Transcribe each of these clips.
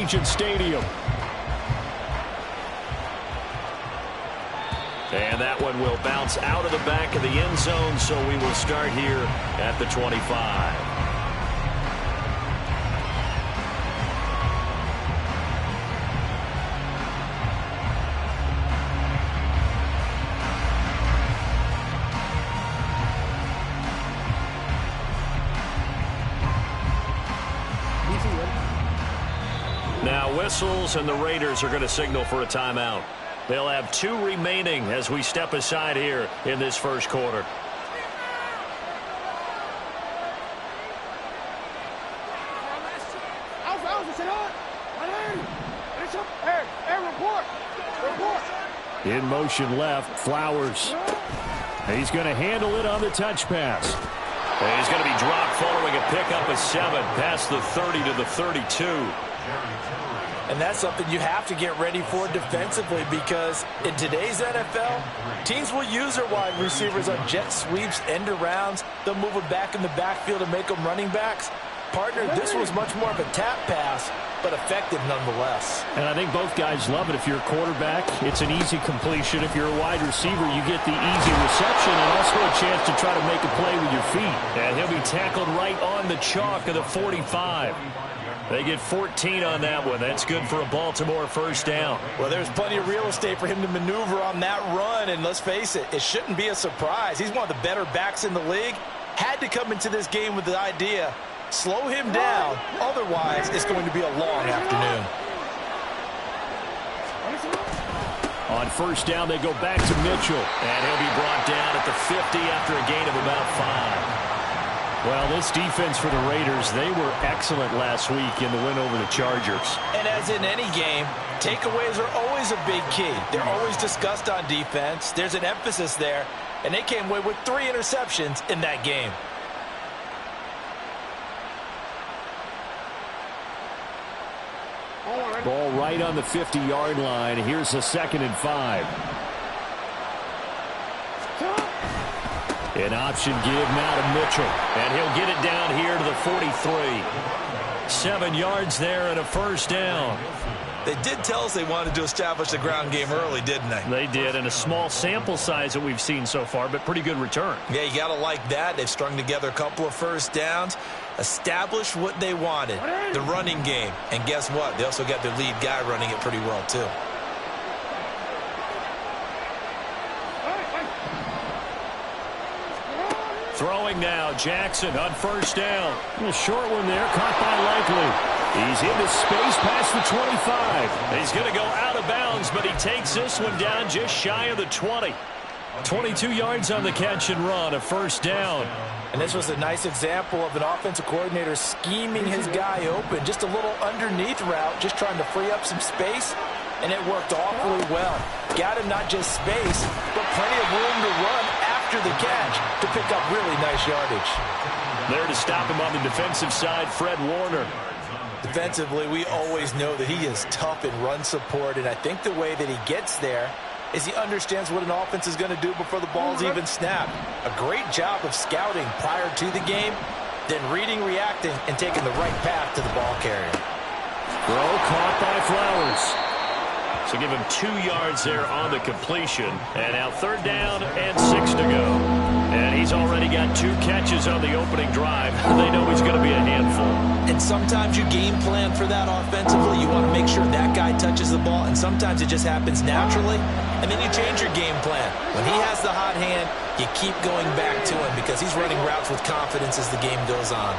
Allegiant Stadium. And that one will bounce out of the back of the end zone, so we will start here at the 25. Now whistles, and the Raiders are going to signal for a timeout. They'll have 2 remaining as we step aside here in this first quarter. In motion left, Flowers. He's going to handle it on the touch pass. And he's going to be dropped following a pickup of 7 past the 30 to the 32. And that's something you have to get ready for defensively, because in today's NFL, teams will use their wide receivers on jet sweeps, end arounds. They'll move them back in the backfield and make them running backs. Partner, this was much more of a tap pass, but effective nonetheless. And I think both guys love it. If you're a quarterback, it's an easy completion. If you're a wide receiver, you get the easy reception and also a chance to try to make a play with your feet. And he'll be tackled right on the chalk of the 45. They get 14 on that one. That's good for a Baltimore first down. Well, there's plenty of real estate for him to maneuver on that run, and let's face it, it shouldn't be a surprise. He's one of the better backs in the league. Had to come into this game with the idea, slow him down, otherwise it's going to be a long afternoon. On first down, they go back to Mitchell, and he'll be brought down at the 50 after a gain of about 5. Well, this defense for the Raiders, they were excellent last week in the win over the Chargers. And as in any game, takeaways are always a big key. They're always discussed on defense. There's an emphasis there, and they came away with 3 interceptions in that game. Ball right on the 50-yard line. Here's a 2nd and 5. An option give now to Mitchell. And he'll get it down here to the 43. 7 yards there and a first down. They did tell us they wanted to establish the ground game early, didn't they? They did, and a small sample size that we've seen so far, but pretty good return. Yeah, you got to like that. They've strung together a couple of first downs, established what they wanted, the running game. And guess what? They also got their lead guy running it pretty well, too. Throwing now, Jackson on first down. A short one there, caught by Likely. He's into space past the 25. He's going to go out of bounds, but he takes this one down just shy of the 20. 22 yards on the catch and run, a first down. And this was a nice example of an offensive coordinator scheming his guy open. Just a little underneath route, just trying to free up some space, and it worked awfully well. Got him not just space, but plenty of room to run after the catch to pick up really nice yardage. There to stop him on the defensive side, Fred Warner. Defensively, we always know that he is tough in run support, and I think the way that he gets there is he understands what an offense is going to do before the ball's even snapped. A great job of scouting prior to the game, then reading, reacting, and taking the right path to the ball carrier. Throw caught by Flowers. So give him 2 yards there on the completion. And now 3rd down and 6 to go. And he's already got 2 catches on the opening drive. They know he's going to be a handful. And sometimes you game plan for that offensively. You want to make sure that guy touches the ball. And sometimes it just happens naturally. And then you change your game plan. When he has the hot hand, you keep going back to him because he's running routes with confidence as the game goes on.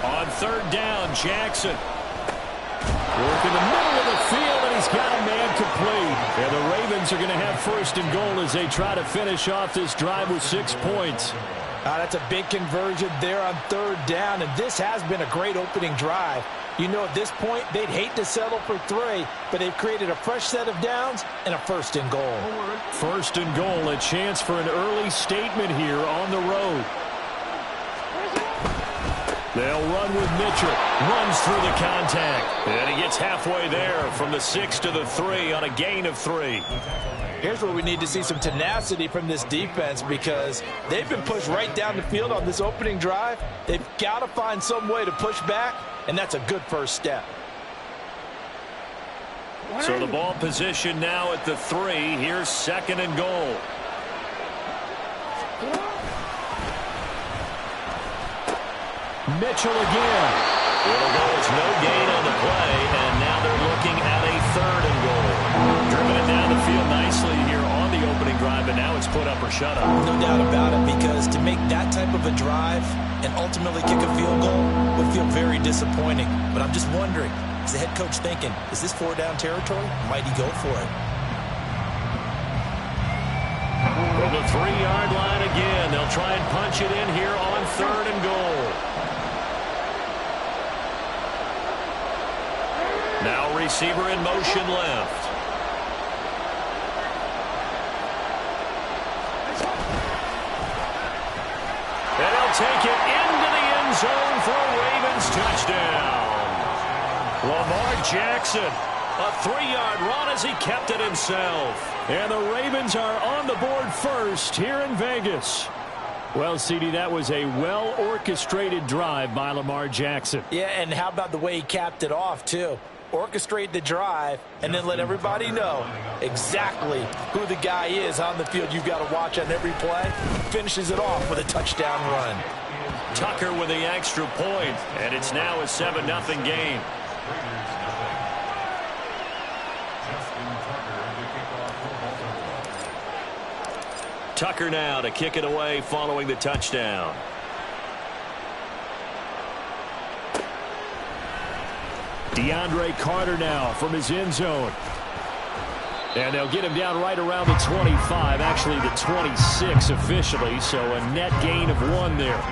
On 3rd down, Jackson. Work in the middle of the field, and he's got a man complete. And the Ravens are going to have 1st and goal as they try to finish off this drive with 6 points. That's a big conversion there on 3rd down, and this has been a great opening drive. You know, at this point, they'd hate to settle for 3, but they've created a fresh set of downs and a 1st and goal. 1st and goal, a chance for an early statement here on the road. They'll run with Mitchell. Runs through the contact. And he gets halfway there from the 6 to the 3 on a gain of 3. Here's where we need to see some tenacity from this defense because they've been pushed right down the field on this opening drive. They've got to find some way to push back, and that's a good first step. So the ball position now at the 3. Here's 2nd and goal. Mitchell again. It'll go as no gain on the play, and now they're looking at a 3rd and goal. Driven it down the field nicely here on the opening drive, and now it's put up or shut up. No doubt about it, because to make that type of a drive and ultimately kick a field goal would feel very disappointing. But I'm just wondering, is the head coach thinking, is this 4-down territory? Might he go for it? From the 3-yard line again, they'll try and punch it in here on 3rd and goal. Now receiver in motion left. And he'll take it into the end zone for a Ravens touchdown. Lamar Jackson, a 3-yard run as he kept it himself. And the Ravens are on the board first here in Vegas. Well, CD, that was a well-orchestrated drive by Lamar Jackson. Yeah, and how about the way he capped it off, too? Orchestrate the drive and then let everybody know exactly who the guy is on the field you've got to watch on every play. Finishes it off with a touchdown run. Tucker with the extra point, and it's now a 7-0 game. Tucker now to kick it away following the touchdown. DeAndre Carter now from his end zone. And they'll get him down right around the 25, actually the 26 officially, so a net gain of 1 there.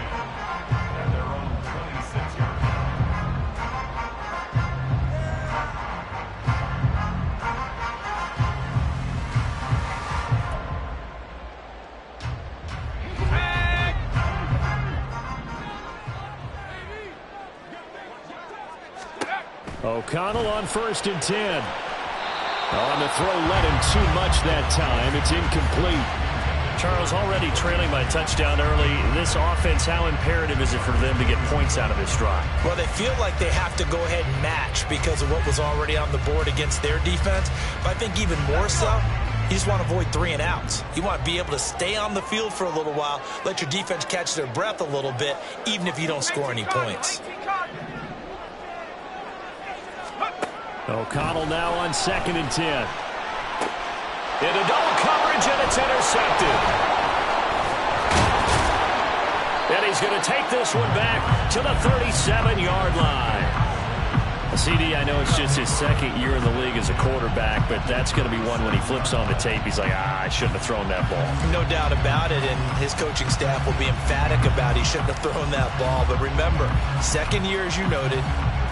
O'Connell on 1st and 10. On the throw, led him too much that time. It's incomplete. Charles, already trailing by touchdown early. This offense, how imperative is it for them to get points out of this drive? Well, they feel like they have to go ahead and match because of what was already on the board against their defense. But I think even more so, you just want to avoid 3 and outs. You want to be able to stay on the field for a little while, let your defense catch their breath a little bit, even if you don't score any points. O'Connell now on 2nd and 10. Into double coverage, and it's intercepted. And he's going to take this one back to the 37-yard line. CD, I know it's just his 2nd year in the league as a quarterback, but that's going to be one when he flips on the tape. He's like, I shouldn't have thrown that ball. No doubt about it, and his coaching staff will be emphatic about he shouldn't have thrown that ball. But remember, 2nd year, as you noted,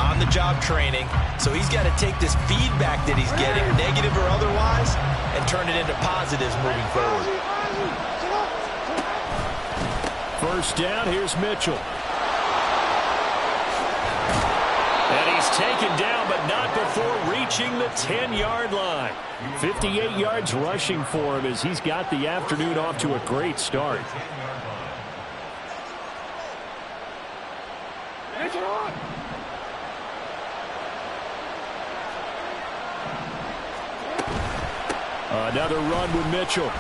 on-the-job training, so he's got to take this feedback that he's getting, negative or otherwise, and turn it into positives moving forward. 1st down, here's Mitchell. And he's taken down, but not before reaching the 10-yard line. 58 yards rushing for him as he's got the afternoon off to a great start. Another run with Mitchell.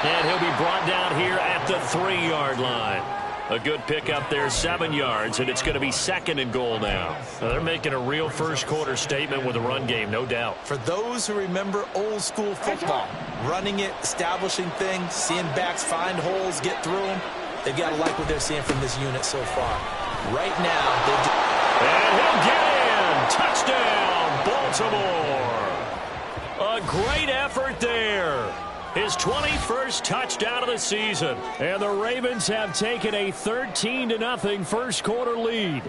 And he'll be brought down here at the 3-yard line. A good pickup there, 7 yards, and it's going to be 2nd and goal now. They're making a real first-quarter statement with a run game, no doubt. For those who remember old-school football, running it, establishing things, seeing backs find holes, get through them, they've got to like what they're seeing from this unit so far. Right now, and he'll get in! Touchdown, Baltimore! A great effort there. His 21st touchdown of the season. And the Ravens have taken a 13-0 first-quarter lead.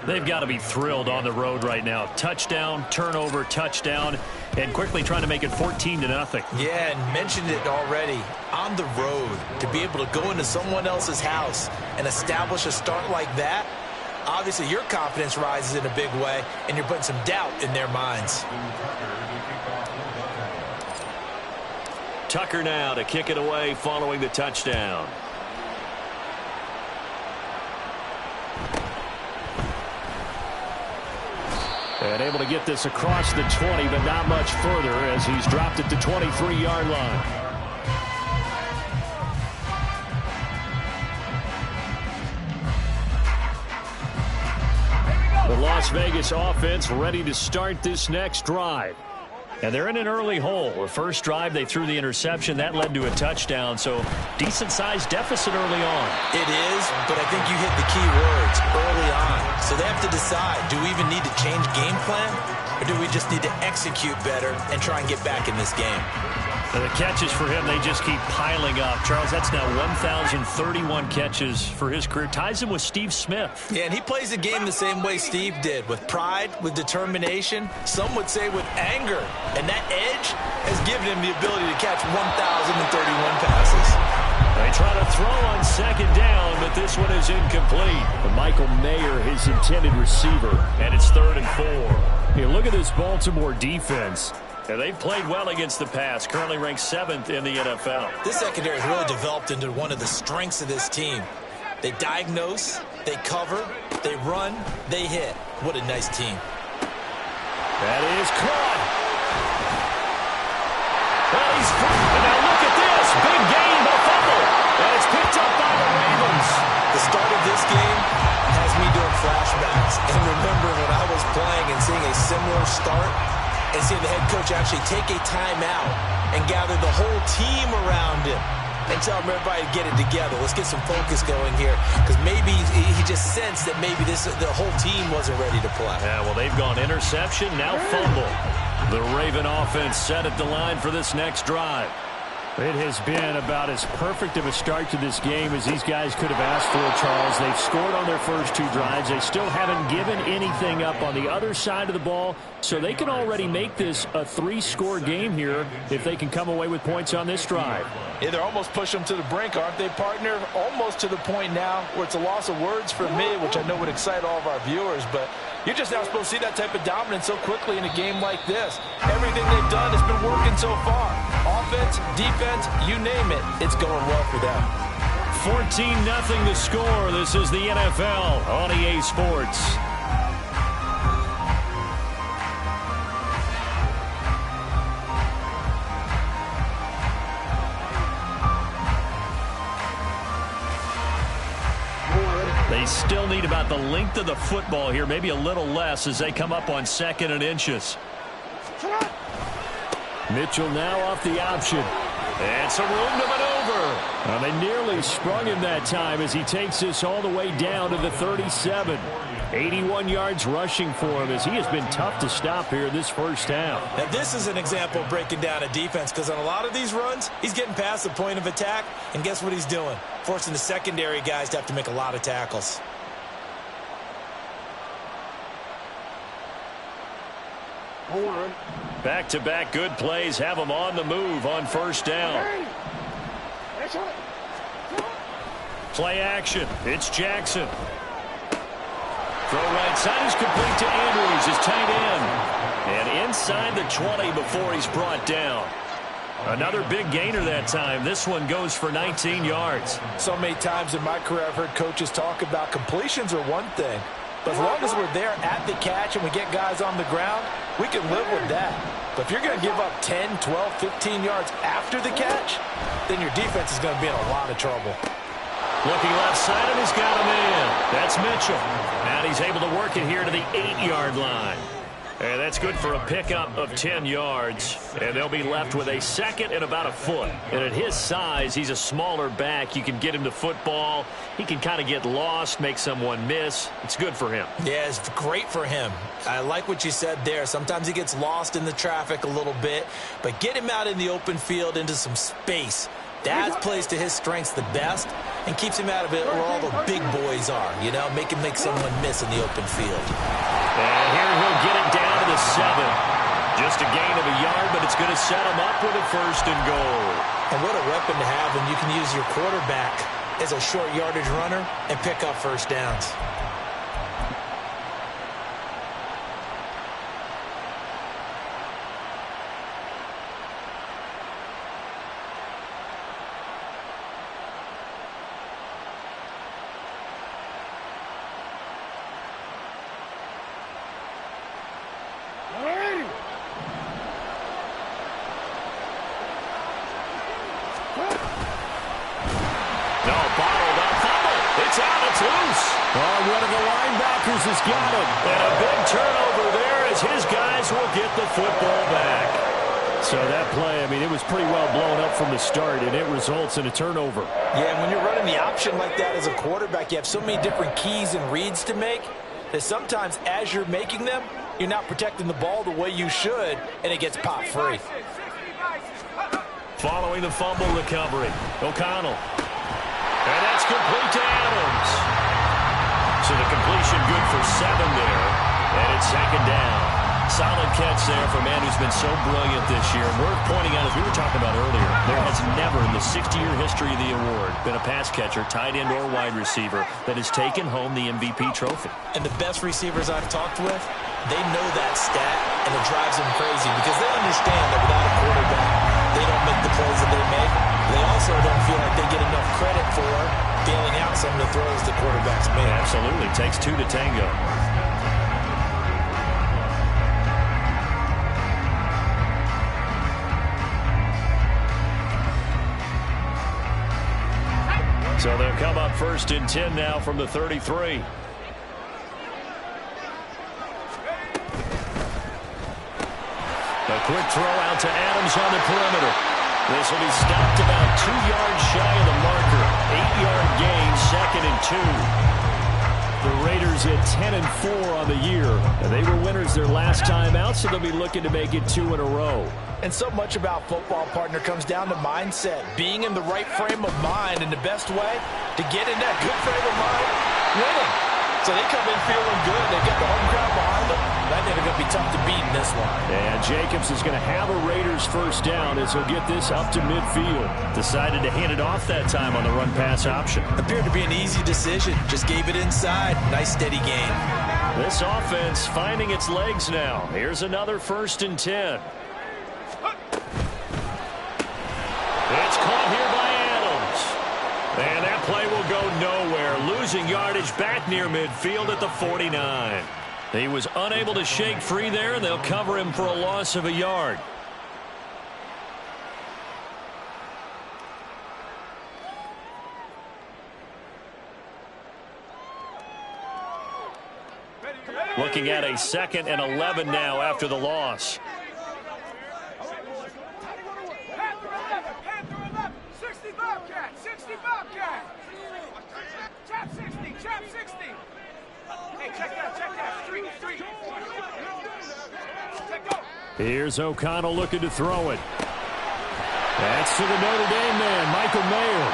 They've got to be thrilled on the road right now. Touchdown, turnover, touchdown, and quickly trying to make it 14-0. Yeah, and mentioned it already. On the road, to be able to go into someone else's house and establish a start like that, obviously your confidence rises in a big way, and you're putting some doubt in their minds. Tucker now to kick it away following the touchdown. And able to get this across the 20, but not much further as he's dropped it to 23-yard line. The Las Vegas offense ready to start this next drive. And they're in an early hole. The first drive, they threw the interception. That led to a touchdown, so decent-sized deficit early on. It is, but I think you hit the key words early on. So they have to decide, do we even need to change game plan, or do we just need to execute better and try and get back in this game? And the catches for him, they just keep piling up. Charles, that's now 1,031 catches for his career. Ties him with Steve Smith. Yeah, and he plays the game the same way Steve did, with pride, with determination, some would say with anger. And that edge has given him the ability to catch 1,031 passes. They try to throw on second down, but this one is incomplete. But Michael Mayer, his intended receiver, and it's 3rd and 4. Hey, look at this Baltimore defense. And they've played well against the pass, currently ranked 7th in the NFL. This secondary has really developed into one of the strengths of this team. They diagnose, they cover, they run, they hit. What a nice team. That is caught. Well, he's free. And now look at this. Big gain, but a fumble. And it's picked up by the Ravens. The start of this game has me doing flashbacks. And remember when I was playing and seeing a similar start, and seeing the head coach actually take a timeout and gather the whole team around him and tell everybody to get it together. Let's get some focus going here, because maybe he just sensed that maybe the whole team wasn't ready to play. Yeah, well, they've gone interception, now fumble. The Raven offense set at the line for this next drive. It has been about as perfect of a start to this game as these guys could have asked for, Charles. They've scored on their first 2 drives. They still haven't given anything up on the other side of the ball, so they can already make this a 3-score game here if they can come away with points on this drive. Yeah, they're almost pushing them to the brink, aren't they, partner? Almost to the point now where it's a loss of words for me, which I know would excite all of our viewers, but you're just not supposed to see that type of dominance so quickly in a game like this. Everything they've done has been working so far. Offense, defense, you name it, it's going well for them. 14-0 the score. This is the NFL on EA Sports. They still need about the length of the football here, maybe a little less as they come up on 2nd and inches. Mitchell now off the option. And some room to maneuver. They nearly sprung him that time as he takes this all the way down to the 37. 81 yards rushing for him as he has been tough to stop here this first half. Now this is an example of breaking down a defense, because on a lot of these runs, he's getting past the point of attack, and guess what he's doing? Forcing the secondary guys to have to make a lot of tackles. Back-to-back good plays have them on the move on first down. Play action. It's Jackson. Throw right side is complete to Andrews, his tight end. And inside the 20 before he's brought down. Another big gainer that time. This one goes for 19 yards. So many times in my career I've heard coaches talk about completions are one thing, but as long as we're there at the catch and we get guys on the ground, we can live with that. But if you're going to give up 10, 12, 15 yards after the catch, then your defense is going to be in a lot of trouble. Looking left side, and he's got him in. That's Mitchell. And he's able to work it here to the 8-yard line. And that's good for a pickup of 10 yards. And they'll be left with a 2nd and about a foot. And at his size, he's a smaller back. You can get him to football. He can kind of get lost, make someone miss. It's good for him. Yeah, it's great for him. I like what you said there. Sometimes he gets lost in the traffic a little bit. But get him out in the open field into some space. That plays to his strengths the best. and keeps him out of it where all the big boys are, you know, make him make someone miss in the open field. And here he'll get it down to the 7. Just a gain of a yard, but it's going to set him up with a 1st and goal. And what a weapon to have when you can use your quarterback as a short yardage runner and pick up first downs. One of the linebackers has got him. And a big turnover there as his guys will get the football back. So that play, I mean, it was pretty well blown up from the start, and it results in a turnover. Yeah, and when you're running the option like that as a quarterback, you have so many different keys and reads to make that sometimes as you're making them, you're not protecting the ball the way you should, and it gets popped free. Following the fumble recovery, O'Connell. And that's complete to Adams. So the completion good for 7 there. And it's 2nd down. Solid catch there for a man who's been so brilliant this year. And worth pointing out, as we were talking about earlier, there has never in the 60-year history of the award been a pass catcher, tight end, or wide receiver that has taken home the MVP trophy. And the best receivers I've talked with, they know that stat, and it drives them crazy because they understand that without a quarterback, they don't make the plays that they make. They also don't feel like they get enough credit for bailing out some of the throws the quarterbacks make. Absolutely. Takes 2 to tango. So they'll come up 1st and 10 now from the 33. A quick throw out to Adams on the perimeter. This will be stopped about 2 yards shy of the marker. 8-yard gain, 2nd and 2. The Raiders at 10-4 on the year. They were winners their last time out, so they'll be looking to make it 2 in a row. And so much about football, partner, comes down to mindset. Being in the right frame of mind, and the best way to get in that good frame of mind, winning. So they come in feeling good. They get the home crowd behind them. I think they're going to be tough to beat in this one. And Jacobs is going to have a Raiders 1st down as he'll get this up to midfield. Decided to hand it off that time on the run-pass option. Appeared to be an easy decision. Just gave it inside. Nice steady gain. This offense finding its legs now. Here's another 1st and 10. It's caught here by Adams. And that play will go nowhere. Losing yardage back near midfield at the 49. He was unable to shake free there, and they'll cover him for a loss of a yard. Looking at a 2nd and 11 now after the loss. Here's O'Connell looking to throw it. That's to the Notre Dame man, Michael Mayer.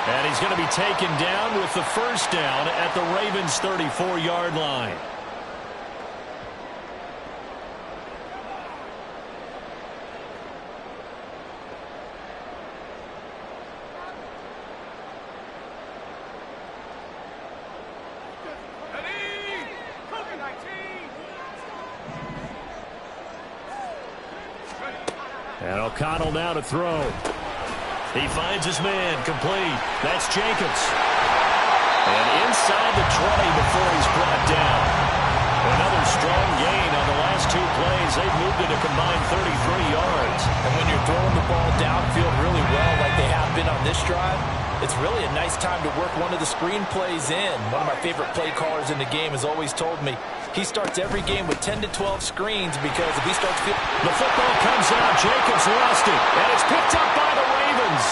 And he's going to be taken down with the 1st down at the Ravens' 34-yard line. And O'Connell now to throw. He finds his man, complete. That's Jacobs. And inside the 20 before he's brought down. Another strong gain on the last 2 plays. They've moved it a combined 33 yards. And when you're throwing the ball downfield really well like they have been on this drive, it's really a nice time to work one of the screen plays in. One of my favorite play callers in the game has always told me he starts every game with 10 to 12 screens because if he starts... The football comes out. Jacobs lost it. And it's picked up by the Ravens.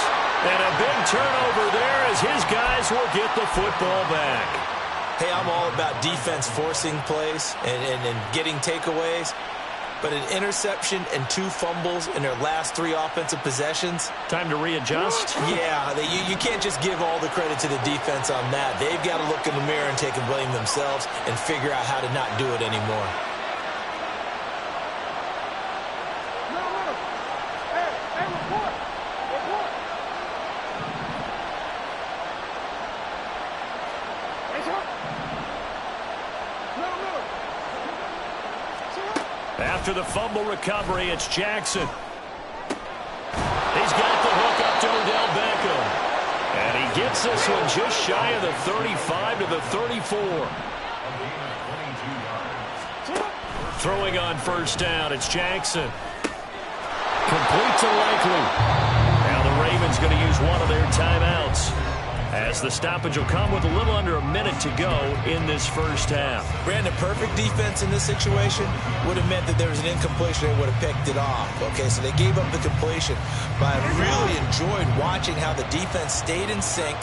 And a big turnover there as his guys will get the football back. Hey, I'm all about defense forcing plays and getting takeaways. but an interception and 2 fumbles in their last 3 offensive possessions. Time to readjust. Yeah, you can't just give all the credit to the defense on that. They've got to look in the mirror and take and blame themselves and figure out how to not do it anymore. After the fumble recovery, it's Jackson. He's got the hook up to Odell Beckham. And he gets this one just shy of the 35 to the 34. Throwing on first down, it's Jackson. Complete to Likely. Now the Ravens going to use one of their timeouts, as the stoppage will come with a little under a minute to go in this first half. Brandon, perfect defense in this situation would have meant that there was an incompletion. They would have picked it off. Okay, so they gave up the completion. But I really enjoyed watching how the defense stayed in sync,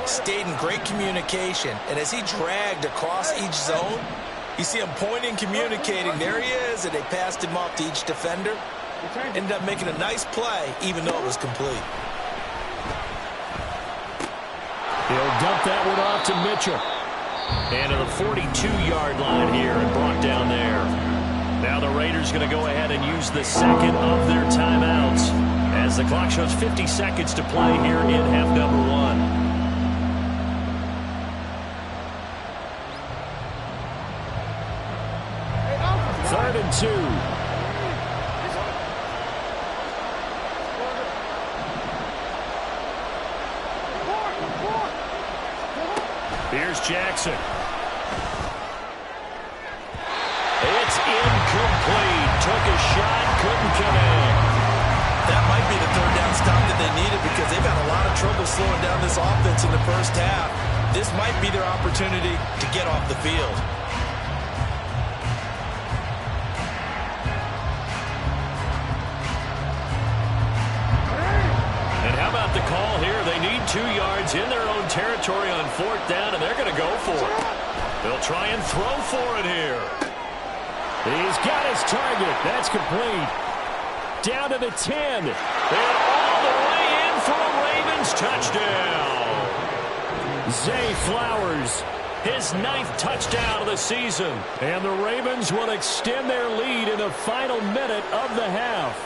stayed in great communication. And as he dragged across each zone, you see him pointing, communicating. There he is, and they passed him off to each defender. Ended up making a nice play, even though it was complete. He'll dump that one off to Mitchell. And to the 42-yard line here and brought down there. Now the Raiders going to go ahead and use the second of their timeouts, as the clock shows 50 seconds to play here in half number 1. Third and 2. Here's Jackson. It's incomplete. Took a shot, couldn't connect. That might be the third down stop that they needed, because they've had a lot of trouble slowing down this offense in the first half. This might be their opportunity to get off the field. And how about the call here? They need 2 yards in their own territory on 4th down, and they're going to go for it. They'll try and throw for it here. He's got his target. That's complete. Down to the 10. And all the way in for a Ravens touchdown. Zay Flowers, his 9th touchdown of the season. And the Ravens will extend their lead in the final minute of the half.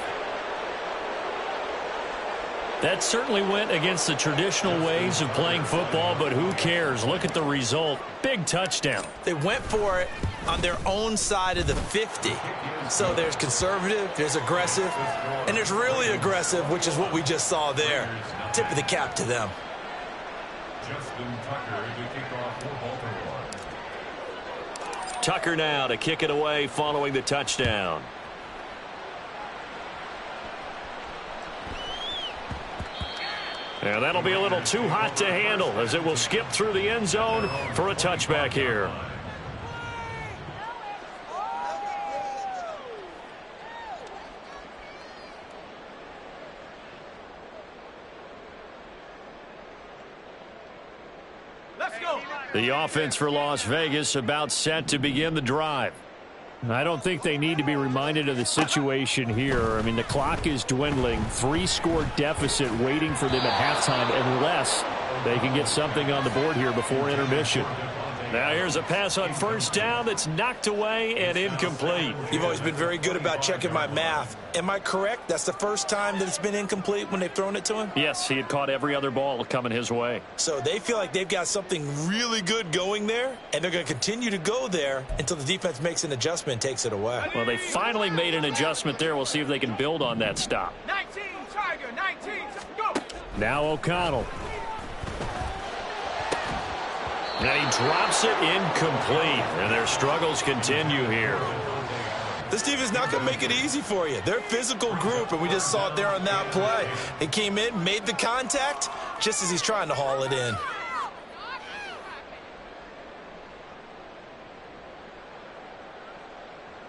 That certainly went against the traditional ways of playing football, but who cares? Look at the result. Big touchdown. They went for it on their own side of the 50. So there's conservative, there's aggressive, and there's really aggressive, which is what we just saw there. Tip of the cap to them. Tucker now to kick it away following the touchdown. And that'll be a little too hot to handle, as it will skip through the end zone for a touchback here. Let's go. The offense for Las Vegas about set to begin the drive. I don't think they need to be reminded of the situation here. I mean, the clock is dwindling. 3-score deficit waiting for them at halftime, unless they can get something on the board here before intermission. Now here's a pass on first down that's knocked away and incomplete. You've always been very good about checking my math. Am I correct? That's the first time that it's been incomplete when they've thrown it to him? Yes, he had caught every other ball coming his way. So they feel like they've got something really good going there, and they're going to continue to go there until the defense makes an adjustment and takes it away. Well, they finally made an adjustment there. We'll see if they can build on that stop. 19, Tiger, 19, go. Now O'Connell. And he drops it incomplete, and their struggles continue here. This team is not going to make it easy for you. They're a physical group, and we just saw it there on that play. It came in, made the contact, just as he's trying to haul it in.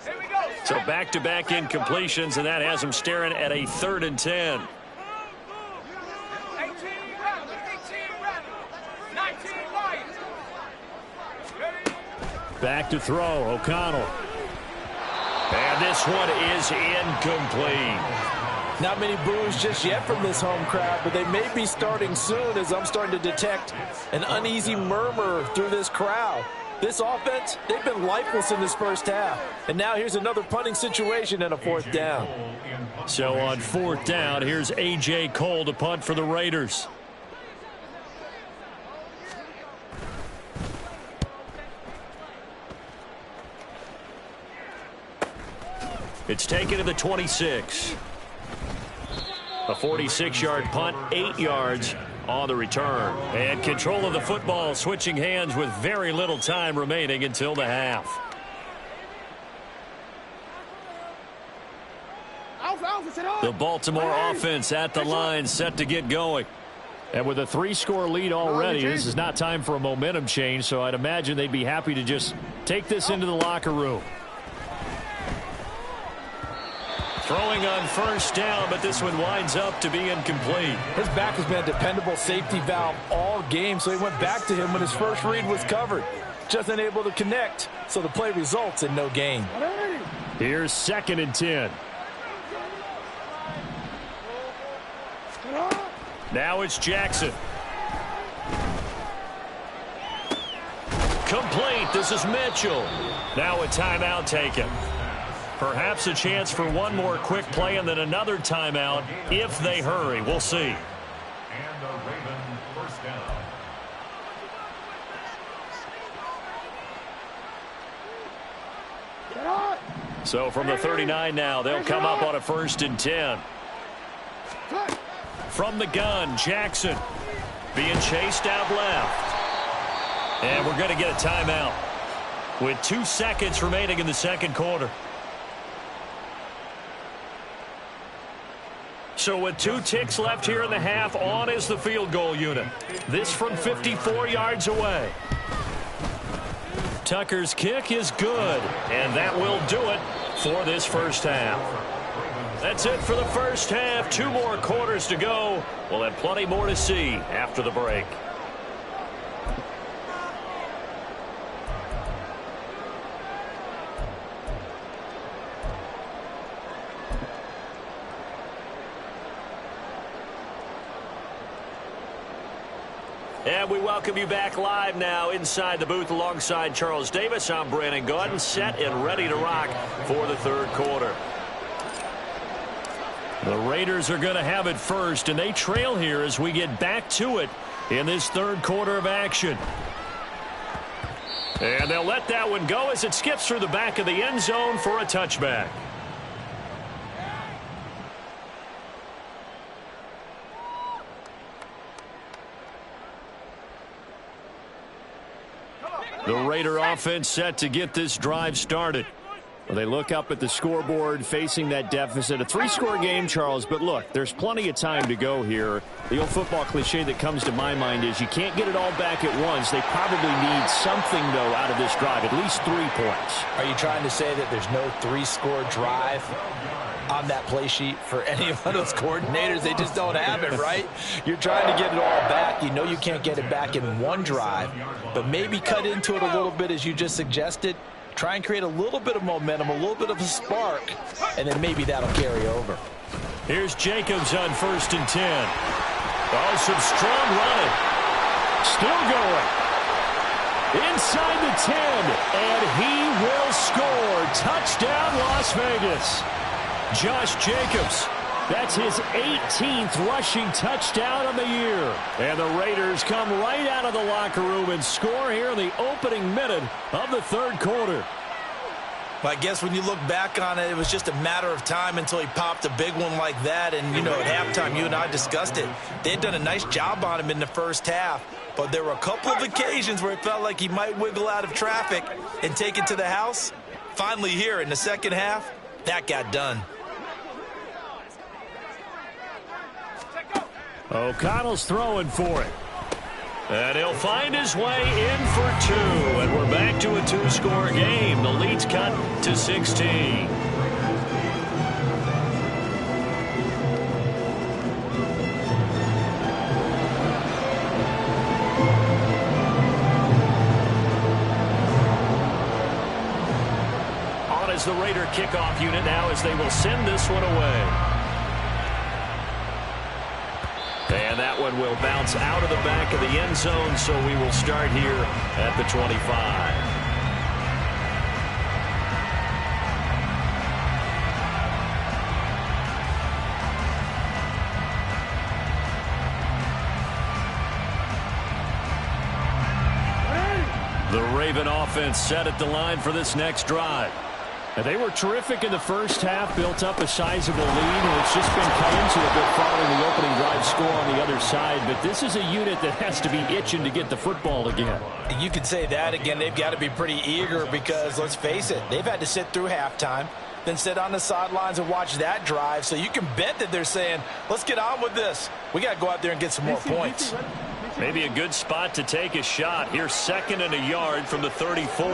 Here we go. So back-to-back incompletions, and that has him staring at a 3rd and 10. 18 Rams, 19 Lions. Ready? Back to throw, O'Connell. And this one is incomplete. Not many boos just yet from this home crowd, but they may be starting soon as I'm starting to detect an uneasy murmur through this crowd. This offense, they've been lifeless in this first half. And now here's another punting situation and a fourth down. So on fourth down, here's A.J. Cole to punt for the Raiders. It's taken to the 26. A 46-yard punt, 8 yards on the return. And control of the football switching hands with very little time remaining until the half. The Baltimore offense at the line set to get going. And with a 3-score lead already, this is not time for a momentum change, so I'd imagine they'd be happy to just take this into the locker room. Throwing on first down, but this one winds up to be incomplete. His back has been a dependable safety valve all game, so he went back to him when his first read was covered. Just unable to connect, so the play results in no gain. Here's 2nd and 10. Now it's Jackson. Complete. This is Mitchell. Now a timeout taken. Perhaps a chance for one more quick play and then another timeout if they hurry. We'll see. And the Ravens first down. So from the 39 now, they'll come up on a 1st and 10. From the gun, Jackson being chased out left. And we're going to get a timeout with 2 seconds remaining in the second quarter. So with 2 ticks left here in the half, on is the field goal unit. This from 54 yards away. Tucker's kick is good, and that will do it for this first half. That's it for the first half. 2 more quarters to go. We'll have plenty more to see after the break. And we welcome you back live now inside the booth alongside Charles Davis. I'm Brandon Gaudin, set and ready to rock for the third quarter. The Raiders are going to have it first, and they trail here as we get back to it in this third quarter of action. And they'll let that one go as it skips through the back of the end zone for a touchback. The Raider offense set to get this drive started. Well, they look up at the scoreboard facing that deficit. A 3-score game, Charles, but look, there's plenty of time to go here. The old football cliche that comes to my mind is you can't get it all back at once. They probably need something, though, out of this drive, at least 3 points. Are you trying to say that there's no 3-score drive on that play sheet for any of those coordinators? They just don't have it, right? You're trying to get it all back. You know you can't get it back in one drive, but maybe cut into it a little bit as you just suggested. Try and create a little bit of momentum, a little bit of a spark, and then maybe that'll carry over. Here's Jacobs on 1st and 10. Oh, some strong running. Still going. Inside the 10, and he will score. Touchdown, Las Vegas. Josh Jacobs. That's his 18th rushing touchdown of the year. And the Raiders come right out of the locker room and score here in the opening minute of the third quarter. Well, I guess when you look back on it, it was just a matter of time until he popped a big one like that. And, you know, at halftime, you and I discussed it. They had done a nice job on him in the first half. But there were a couple of occasions where it felt like he might wiggle out of traffic and take it to the house. Finally here in the second half, that got done. O'Connell's throwing for it. And he'll find his way in for 2. And we're back to a 2-score game. The lead's cut to 16. comes the Raider kickoff unit now as they will send this one away. And that one will bounce out of the back of the end zone, so we will start here at the 25. The Raven offense set at the line for this next drive. And they were terrific in the first half, built up a sizable lead, and it's just been cut into a bit following the opening drive score on the other side. But this is a unit that has to be itching to get the football again. You could say that again. They've got to be pretty eager because, let's face it, they've had to sit through halftime, then sit on the sidelines and watch that drive. So you can bet that they're saying, let's get on with this. We got to go out there and get some more points. Maybe a good spot to take a shot. Here's 2nd and a yard from the 34.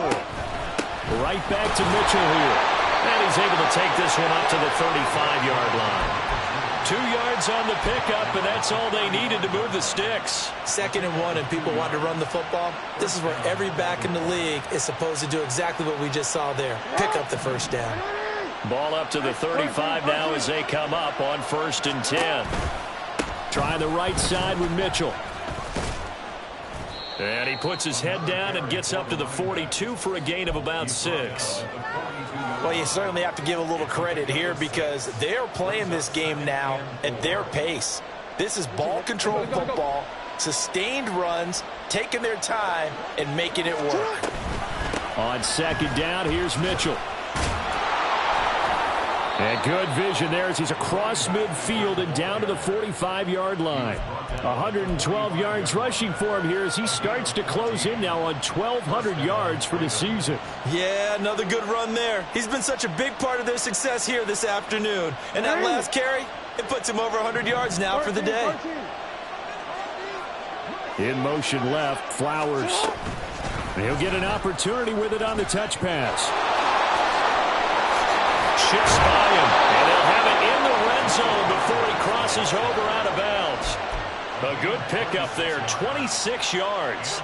Right back to Mitchell here. And he's able to take this one up to the 35-yard line. 2 yards on the pickup, and that's all they needed to move the sticks. 2nd and 1, and people want to run the football. This is where every back in the league is supposed to do exactly what we just saw there. Pick up the first down. Ball up to the 35 now as they come up on 1st and 10. Try the right side with Mitchell. And he puts his head down and gets up to the 42 for a gain of about 6. Well, you certainly have to give a little credit here because they're playing this game now at their pace. This is ball-controlled football, sustained runs, taking their time, and making it work. On 2nd down, here's Mitchell. And good vision there as he's across midfield and down to the 45-yard line. 112 yards rushing for him here as he starts to close in now on 1,200 yards for the season. Yeah, another good run there. He's been such a big part of their success here this afternoon. And that last carry, it puts him over 100 yards now for the day. In motion left, Flowers. And he'll get an opportunity with it on the touch pass. Chips by him, and they'll have it in the red zone before he crosses over out of bounds. A good pickup there, 26 yards.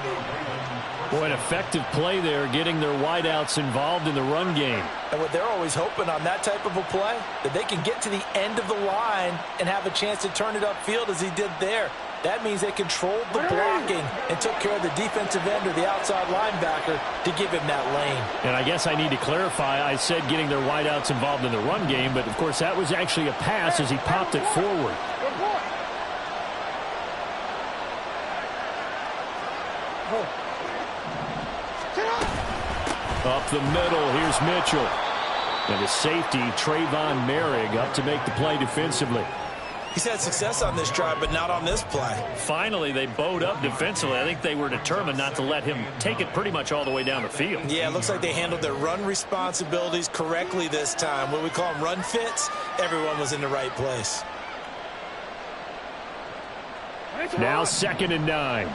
Boy, an effective play there, getting their wideouts involved in the run game. And what they're always hoping on that type of a play, that they can get to the end of the line and have a chance to turn it upfield as he did there. That means they controlled the blocking and took care of the defensive end or the outside linebacker to give him that lane. And I guess I need to clarify, I said getting their wideouts involved in the run game, but of course that was actually a pass as he popped it forward. Up the middle, here's Mitchell. And the safety, Trayvon Merrick, up to make the play defensively. He's had success on this drive, but not on this play. Finally, they bowed up defensively. I think they were determined not to let him take it pretty much all the way down the field. Yeah, it looks like they handled their run responsibilities correctly this time. What we call them run fits, everyone was in the right place. Now 2nd and 9.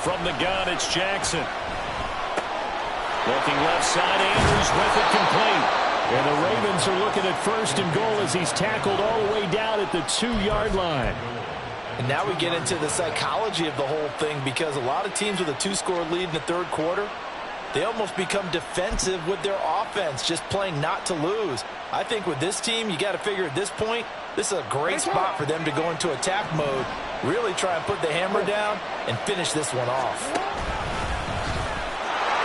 From the gun, it's Jackson. Looking left side, Andrews with it complete. And the Ravens are looking at 1st and goal as he's tackled all the way down at the 2-yard line. And now we get into the psychology of the whole thing because a lot of teams with a 2-score lead in the 3rd quarter, they almost become defensive with their offense, just playing not to lose. I think with this team, you got to figure at this point, this is a great spot for them to go into attack mode, really try and put the hammer down and finish this one off.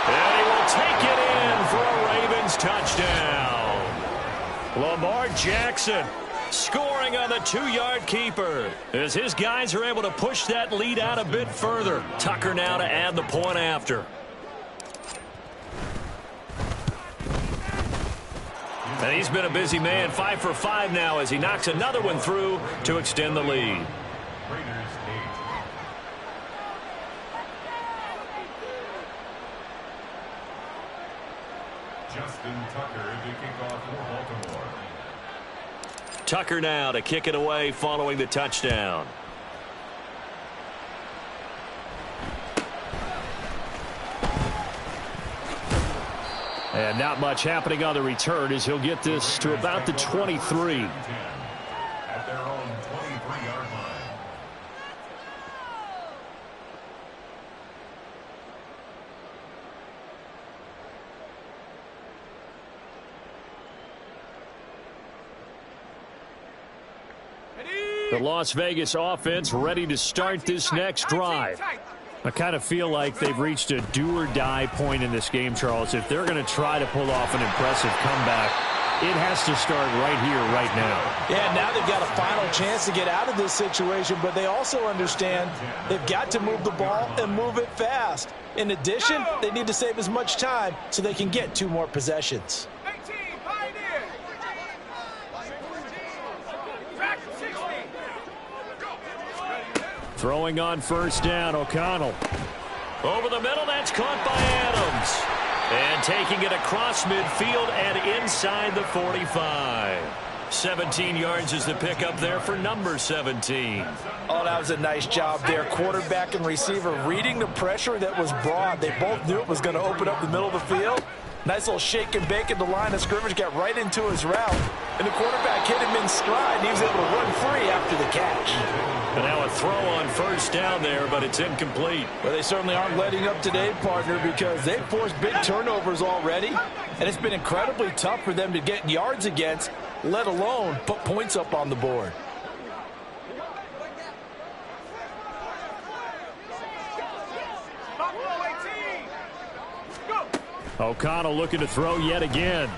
And he will take it in for a Ravens touchdown. Lamar Jackson scoring on the 2-yard keeper as his guys are able to push that lead out a bit further. Tucker now to add the point after. And he's been a busy man, 5 for 5 now as he knocks another one through to extend the lead. Raiders 8. Justin Tucker to kick off for Baltimore. Tucker now to kick it away following the touchdown. And not much happening on the return as he'll get this to about the 23. At their own 23-yard line. The Las Vegas offense ready to start this next drive. I kind of feel like they've reached a do-or-die point in this game, Charles. If they're going to try to pull off an impressive comeback, it has to start right here, right now. Yeah, now they've got a final chance to get out of this situation, but they also understand they've got to move the ball and move it fast. In addition, they need to save as much time so they can get 2 more possessions. 18, Pioneer. Track 60. Throwing on first down, O'Connell. Over the middle, that's caught by Adams. And taking it across midfield and inside the 45. 17 yards is the pickup there for number 17. Oh, that was a nice job there. Quarterback and receiver reading the pressure that was brought. They both knew it was going to open up the middle of the field. Nice little shake and bake at the line of scrimmage, got right into his route. And the quarterback hit him in stride, and he was able to run free after the catch. And now a throw on first down there, but it's incomplete. Well, they certainly aren't letting up today, partner, because they've forced big turnovers already. And it's been incredibly tough for them to get yards against, let alone put points up on the board. O'Connell looking to throw yet again.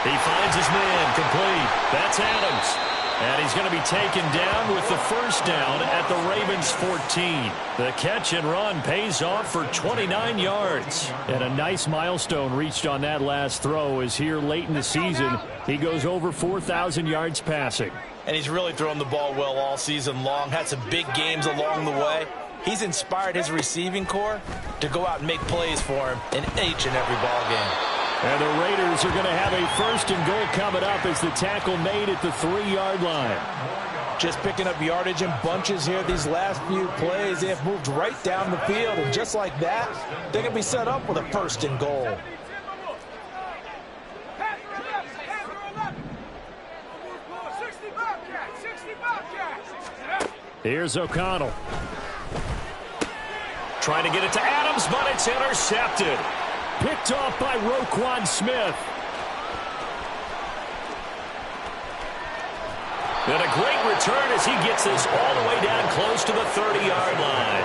He finds his man, complete. That's Adams. And he's going to be taken down with the first down at the Ravens 14. The catch and run pays off for 29 yards. And a nice milestone reached on that last throw is here late in the season. He goes over 4,000 yards passing. And he's really thrown the ball well all season long. Had some big games along the way. He's inspired his receiving corps to go out and make plays for him in each and every ball game. And the Raiders are going to have a first and goal coming up as the tackle made at the 3-yard line. Just picking up yardage in bunches here these last few plays. They have moved right down the field, and just like that, they're going to be set up with a first and goal. Here's O'Connell. Trying to get it to Adams, but it's intercepted. Picked off by Roquan Smith. And a great return as he gets this all the way down close to the 30-yard line.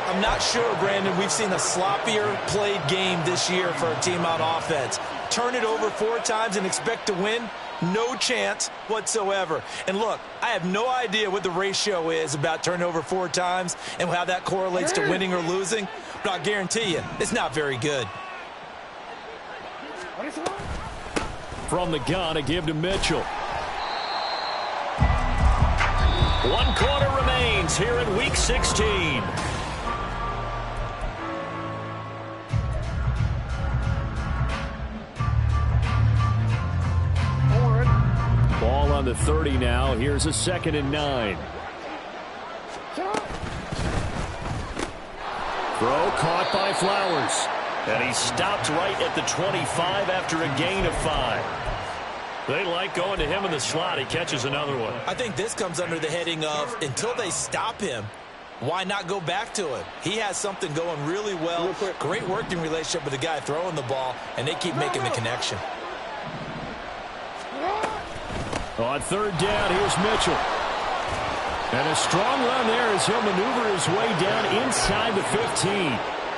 I'm not sure, Brandon, we've seen a sloppier played game this year for a team on offense. Turn it over 4 times and expect to win? No chance whatsoever. And look, I have no idea what the ratio is about turning over 4 times and how that correlates to winning or losing, but I'll guarantee you, it's not very good. From the gun, a give to Mitchell. 1 quarter remains here in Week 16. Ball on the 30 now. Here's a 2nd and 9. Throw caught by Flowers. And he stopped right at the 25 after a gain of 5. They like going to him in the slot. He catches another one. I think this comes under the heading of until they stop him, why not go back to it? He has something going really well. Great working relationship with the guy throwing the ball, and they keep making the connection. On 3rd down, here's Mitchell. And a strong run there as he'll maneuver his way down inside the 15.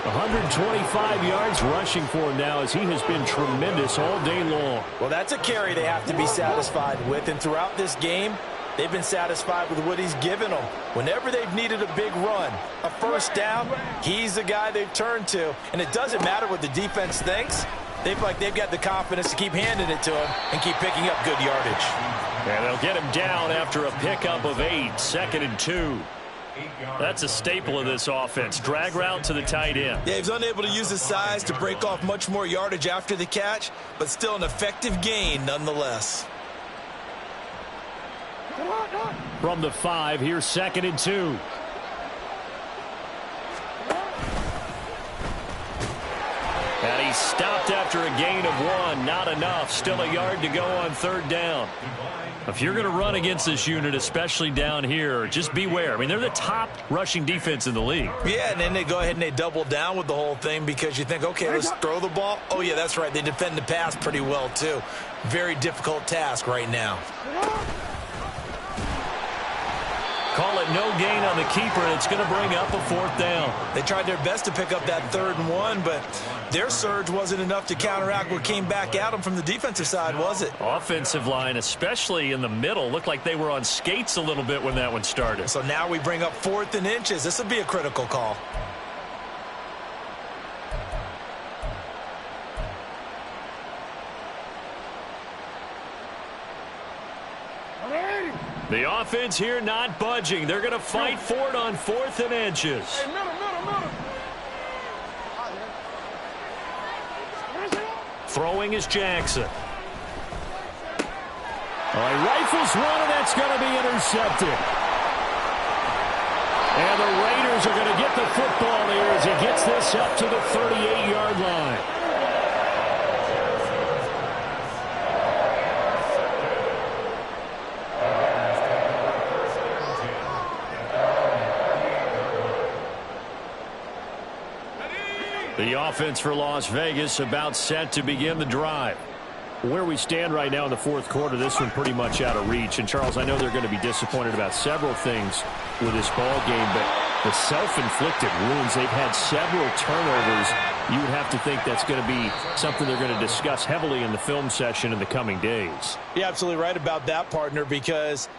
125 yards rushing for him now as he has been tremendous all day long. Well, that's a carry they have to be satisfied with. And throughout this game, they've been satisfied with what he's given them. Whenever they've needed a big run, a first down, he's the guy they've turned to. And it doesn't matter what the defense thinks. They've got the confidence to keep handing it to him and keep picking up good yardage. And they'll get him down after a pickup of 8, 2nd and 2. That's a staple of this offense. Drag route to the tight end. Yeah, he's unable to use his size to break off much more yardage after the catch, but still an effective gain nonetheless. From the 5, here's 2nd and 2. And he stopped after a gain of 1. Not enough. Still a yard to go on 3rd down. If you're going to run against this unit, especially down here, just beware. I mean, they're the top rushing defense in the league. Yeah, and then they go ahead and they double down with the whole thing because you think, okay, let's throw the ball. Oh, yeah, that's right. They defend the pass pretty well, too. Very difficult task right now. call it no gain on the keeper, and it's going to bring up a 4th down. They tried their best to pick up that 3rd and 1, but their surge wasn't enough to counteract what came back at them from the defensive side, was it? Offensive line, especially in the middle, looked like they were on skates a little bit when that one started. So now we bring up 4th and inches. This will be a critical call. The offense here not budging. They're going to fight for it on 4th and inches. Hey, middle. Throwing is Jackson. He rifles one, and that's going to be intercepted. And the Raiders are going to get the football here as he gets this up to the 38-yard line. The offense for Las Vegas about set to begin the drive. Where we stand right now in the 4th quarter, this one pretty much out of reach. And, Charles, I know they're going to be disappointed about several things with this ball game, but the self-inflicted wounds, they've had several turnovers. You would have to think that's going to be something they're going to discuss heavily in the film session in the coming days. You're absolutely right about that, partner, because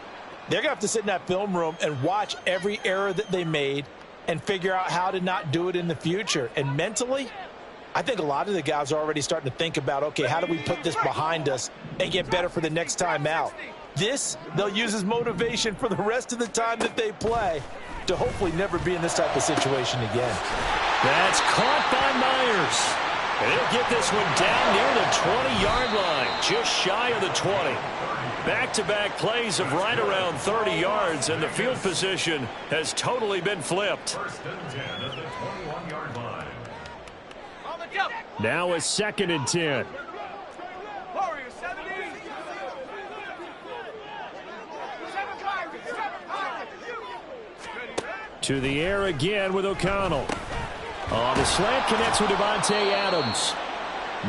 they're going to have to sit in that film room and watch every error that they made and figure out how to not do it in the future. And mentally, I think a lot of the guys are already starting to think about, okay, how do we put this behind us and get better for the next time out? This, they'll use as motivation for the rest of the time that they play to hopefully never be in this type of situation again. That's caught by Myers. And he'll get this one down near the 20-yard line, just shy of the 20. Back-to-back plays of right around 30 yards, and the field position has totally been flipped. 1st and 10 at the 21-yard line. On the jump. Now a 2nd and 10. Warriors, 70. 7-5. To the air again with O'Connell. The slant connects with Devontae Adams.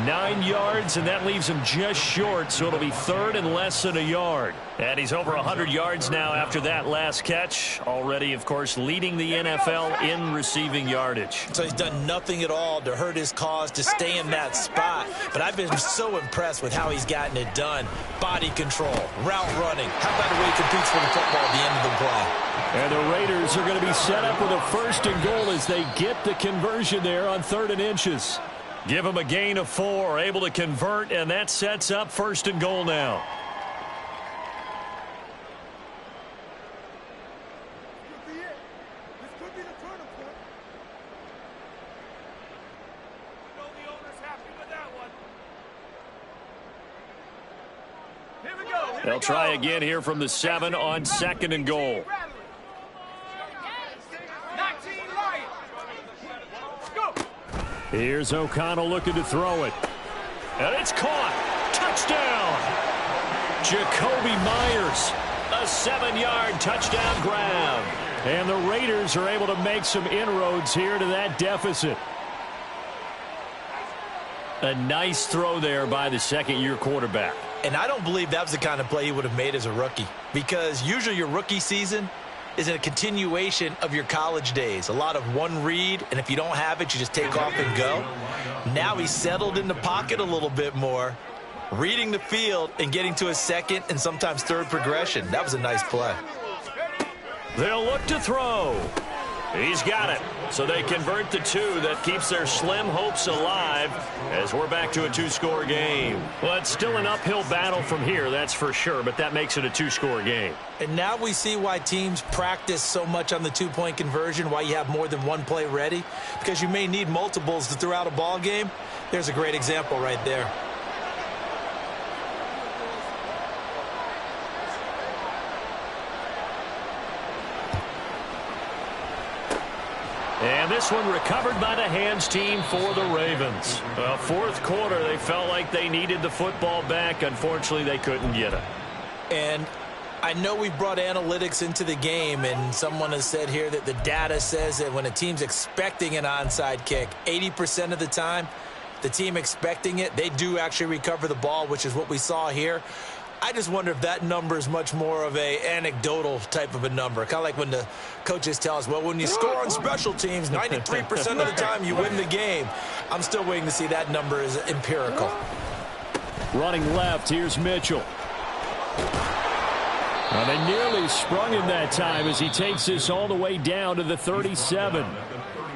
9 yards, and that leaves him just short, so it'll be 3rd and less than a yard. And he's over 100 yards now after that last catch. Already, of course, leading the NFL in receiving yardage. So he's done nothing at all to hurt his cause to stay in that spot. But I've been so impressed with how he's gotten it done. Body control, route running. How about the way he competes for the football at the end of the play? And the Raiders are going to be set up with a 1st and goal as they get the conversion there on 3rd and inches. Give them a gain of 4, able to convert, and that sets up 1st and goal now. This could be the turning point. I know the owner's happy with that one. Here we go. They'll try again here from the 7 on 2nd and goal. 19 Lions. Go. Here's O'Connell looking to throw it. And it's caught. Touchdown. Jacoby Myers. A 7-yard touchdown grab. And the Raiders are able to make some inroads here to that deficit. A nice throw there by the 2nd-year quarterback. And I don't believe that was the kind of play he would have made as a rookie, because usually your rookie season is a continuation of your college days. A lot of one read, and if you don't have it, you just take off and go. Now he's settled in the pocket a little bit more, reading the field and getting to a 2nd and sometimes 3rd progression. That was a nice play. They'll look to throw. He's got it. So they convert the 2. That keeps their slim hopes alive as we're back to a 2-score game. Well, it's still an uphill battle from here, that's for sure, but that makes it a 2-score game. And now we see why teams practice so much on the 2-point conversion, why you have more than one play ready, because you may need multiples to throw out a ball game. There's a great example right there. And this one recovered by the hands team for the Ravens. Well, 4th quarter, they felt like they needed the football back. Unfortunately, they couldn't get it. And I know we brought analytics into the game, and someone has said here that the data says that when a team's expecting an onside kick, 80% of the time, the team expecting it, they do actually recover the ball, which is what we saw here. I just wonder if that number is much more of a anecdotal type of a number. Kind of like when the coaches tell us, well, when you score on special teams, 93% of the time you win the game. I'm still waiting to see that number is empirical. Running left, here's Mitchell. Well, they nearly sprung him that time as he takes this all the way down to the 37.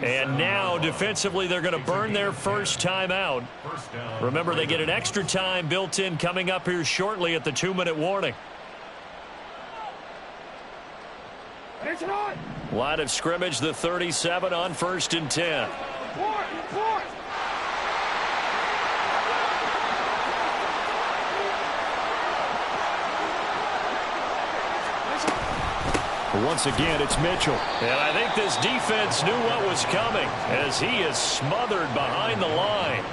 And now, defensively, they're going to burn their first timeout. Remember, they get an extra time built in coming up here shortly at the 2-minute warning. Line of scrimmage, the 37 on 1st and 10. Once again, it's Mitchell. And I think this defense knew what was coming as he is smothered behind the line.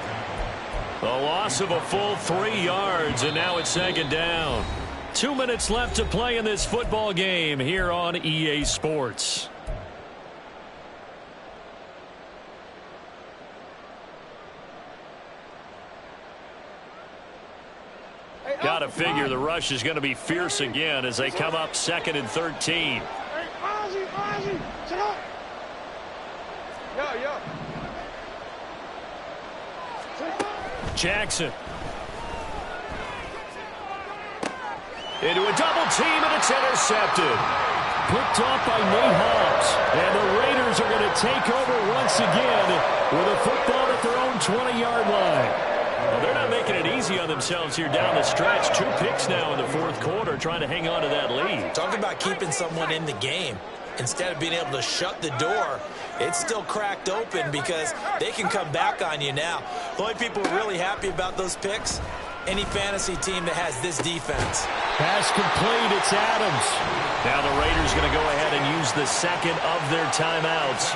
The loss of a full 3 yards, and now it's 2nd down. 2 minutes left to play in this football game here on EA Sports. Got to figure the rush is going to be fierce again as they come up 2nd and 13. Jackson. Into a double team, and it's intercepted. Picked off by Nate Hobbs. And the Raiders are going to take over once again with a football at their own 20-yard line. Well, they're not making it easy on themselves here down the stretch. 2 picks now in the 4th quarter trying to hang on to that lead. Talk about keeping someone in the game. Instead of being able to shut the door, it's still cracked open because they can come back on you now. The only people really happy about those picks, any fantasy team that has this defense. Pass complete, it's Adams. Now the Raiders going to go ahead and use the 2nd of their timeouts.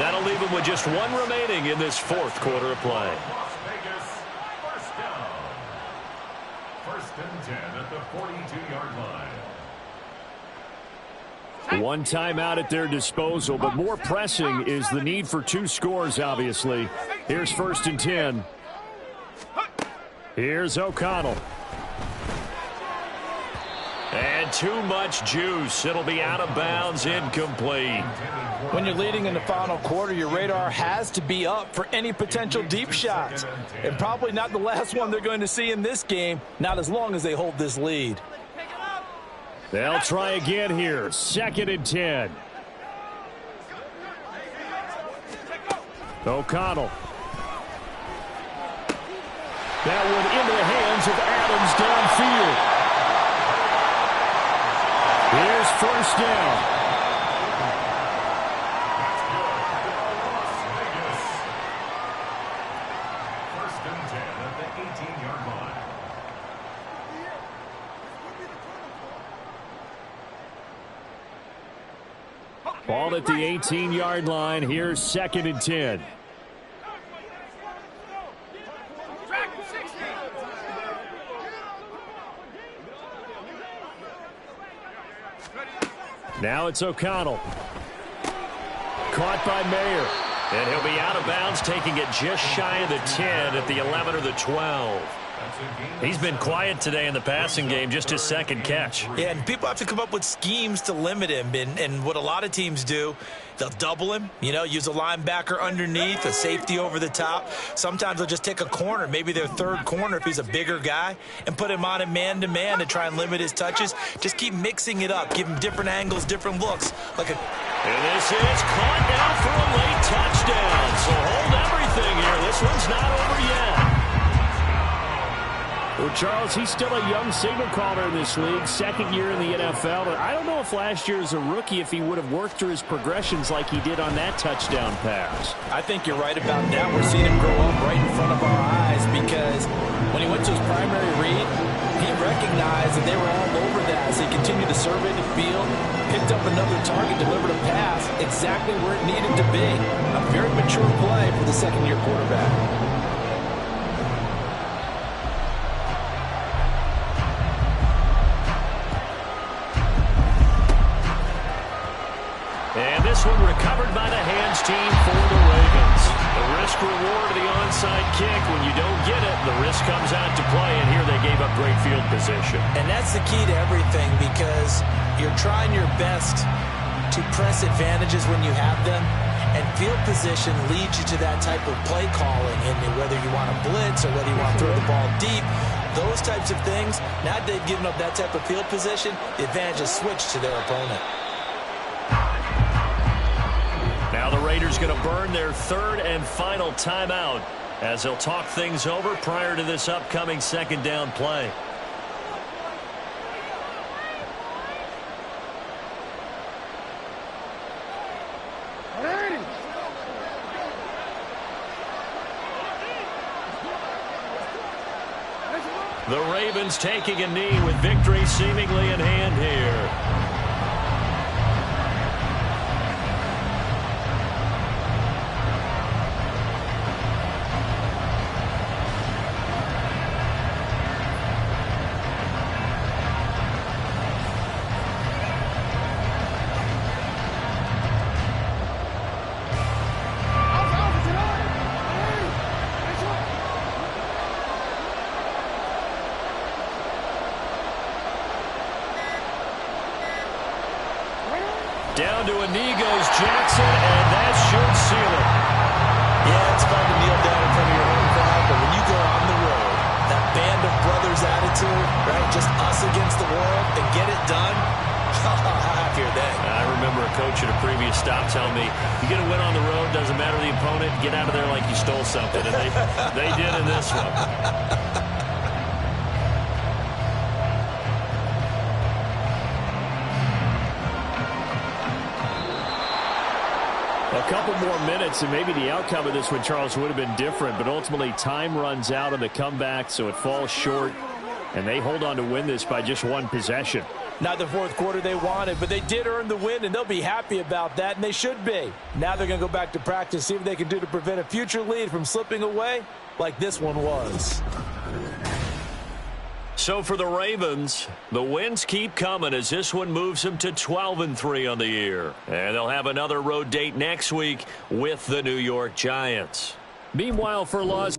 That'll leave them with just 1 remaining in this 4th quarter of play. First and 10 at the 42-yard line. 1 timeout at their disposal, but more pressing is the need for 2 scores, obviously. Here's 1st and 10. Here's O'Connell. And too much juice. It'll be out of bounds, incomplete. When you're leading in the final quarter, your radar has to be up for any potential deep shots. And probably not the last one they're going to see in this game, not as long as they hold this lead. They'll try again here. 2nd and 10. O'Connell. That one into the hands of Adams downfield. Here's 1st down. First and 10 at the 18-yard line. Ball at the 18-yard line. Here's 2nd and 10. Now it's O'Connell. Caught by Mayer. And he'll be out of bounds, taking it just shy of the 10 at the 11 or the 12. He's been quiet today in the passing game, just his 2nd catch. Yeah, and people have to come up with schemes to limit him. And what a lot of teams do, they'll double him, use a linebacker underneath, a safety over the top. Sometimes they'll just take a corner, maybe their 3rd corner if he's a bigger guy, and put him on a man-to-man to try and limit his touches. Just keep mixing it up, give him different angles, different looks. And this is caught now for a late touchdown. So hold everything here. This one's not over yet. Well, Charles, he's still a young signal caller in this league, 2nd year in the NFL. But I don't know if last year as a rookie, if he would have worked through his progressions like he did on that touchdown pass. I think you're right about that. We're seeing him grow up right in front of our eyes because when he went to his primary read, he recognized that they were all over that as he continued to survey the field, picked up another target, delivered a pass exactly where it needed to be. A very mature play for the 2nd-year quarterback. And this one recovered by the hands team for the Ravens. The risk reward of the onside kick. When you don't get it, the risk comes out to play, and here they gave up great field position. And that's the key to everything, because you're trying your best to press advantages when you have them, and field position leads you to that type of play calling, and whether you want to blitz or whether you want to throw the ball deep, those types of things. Now they've given up that type of field position, the advantage is switched to their opponent. Now the Raiders going to burn their third and final timeout as they'll talk things over prior to this upcoming second down play. The Ravens taking a knee with victory seemingly in hand here. Down to a knee goes Jackson, and that should seal it. Yeah, it's fun to kneel down in front of your home crowd, but when you go on the road, that band of brothers attitude, right, just us against the world, and get it done, how happy are they? I remember a coach at a previous stop telling me, you get a win on the road, doesn't matter the opponent, get out of there like you stole something, and they did in this one. A couple more minutes, and maybe the outcome of this one, Charles, would have been different. But ultimately, time runs out on the comeback, so it falls short. And they hold on to win this by just one possession. Not the fourth quarter they wanted, but they did earn the win, and they'll be happy about that, and they should be. Now they're going to go back to practice, see what they can do to prevent a future lead from slipping away like this one was. So for the Ravens, the wins keep coming as this one moves them to 12-3 on the year. And they'll have another road date next week with the New York Giants. Meanwhile, for Las